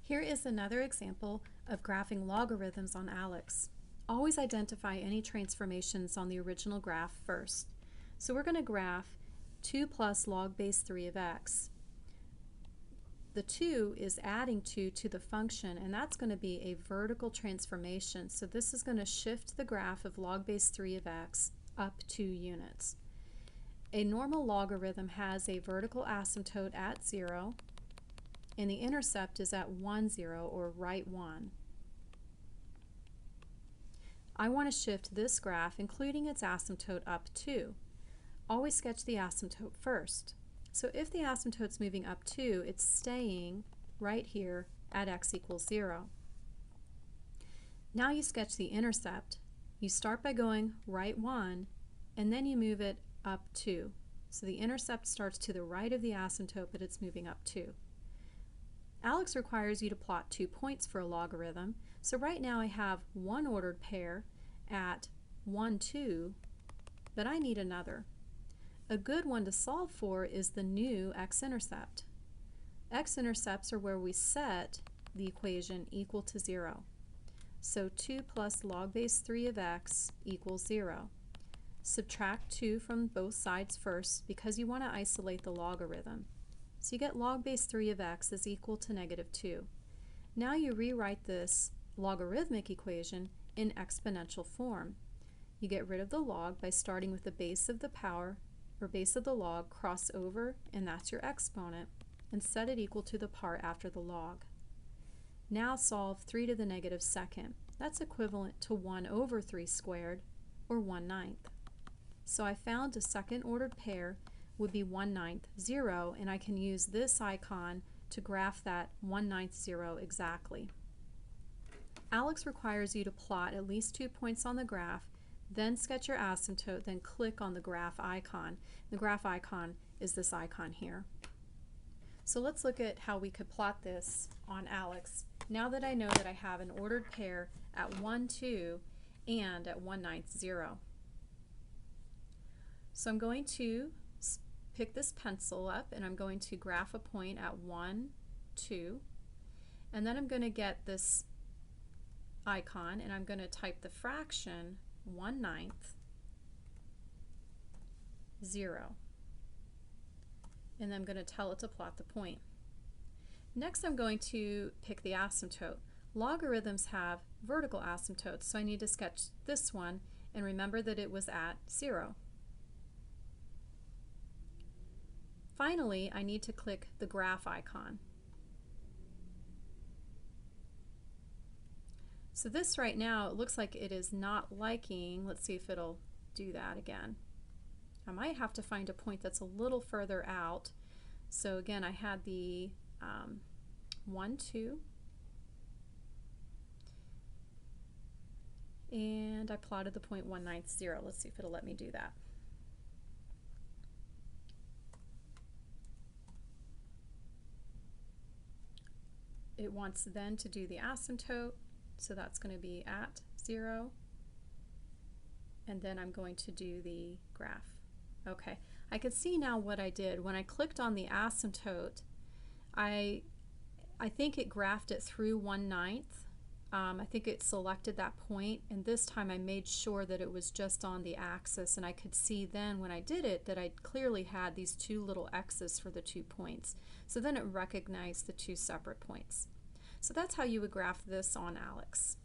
Here is another example of graphing logarithms on ALEKS. Always identify any transformations on the original graph first. So we're going to graph 2 plus log base 3 of x. The 2 is adding 2 to the function, and that's going to be a vertical transformation. So this is going to shift the graph of log base 3 of x up 2 units. A normal logarithm has a vertical asymptote at 0, and the intercept is at 1, 0, or right 1. I want to shift this graph, including its asymptote, up 2. Always sketch the asymptote first. So if the asymptote's moving up 2, it's staying right here at x equals 0. Now you sketch the intercept. You start by going right 1, and then you move it up 2. So the intercept starts to the right of the asymptote, but it's moving up 2. ALEKS requires you to plot 2 points for a logarithm. So right now I have one ordered pair at 1, 2, but I need another. A good one to solve for is the new x-intercept. X-intercepts are where we set the equation equal to 0. So 2 plus log base 3 of x equals 0. Subtract 2 from both sides first because you want to isolate the logarithm. So you get log base 3 of x is equal to negative 2. Now you rewrite this logarithmic equation in exponential form. You get rid of the log by starting with the base of the power, or base of the log, cross over, and that's your exponent, and set it equal to the part after the log. Now solve 3 to the negative second. That's equivalent to 1 over 3 squared, or 1/9. So I found a second ordered pair would be 1/9, 0, and I can use this icon to graph that 1/9, 0 exactly. ALEKS requires you to plot at least 2 points on the graph, then sketch your asymptote, then click on the graph icon. The graph icon is this icon here. So let's look at how we could plot this on ALEKS. Now that I know that I have an ordered pair at 1, 2 and at 1/9, 0. So I'm going to pick this pencil up and I'm going to graph a point at 1, 2, and then I'm going to get this icon and I'm going to type the fraction 1/9, 0, and then I'm going to tell it to plot the point. Next I'm going to pick the asymptote. Logarithms have vertical asymptotes, so I need to sketch this one and remember that it was at 0. Finally, I need to click the graph icon. So this right now, it looks like it is not liking. Let's see if it'll do that again. I might have to find a point that's a little further out. So again, I had the 1, 2, and I plotted the point 1/9, 0. Let's see if it'll let me do that. It wants then to do the asymptote, so that's going to be at 0, and then I'm going to do the graph. Okay, I can see now what I did. When I clicked on the asymptote, I think it graphed it through 1/9. I think it selected that point, and this time I made sure that it was just on the axis, and I could see then when I did it that I clearly had these 2 little x's for the 2 points. So then it recognized the 2 separate points. So that's how you would graph this on ALEKS.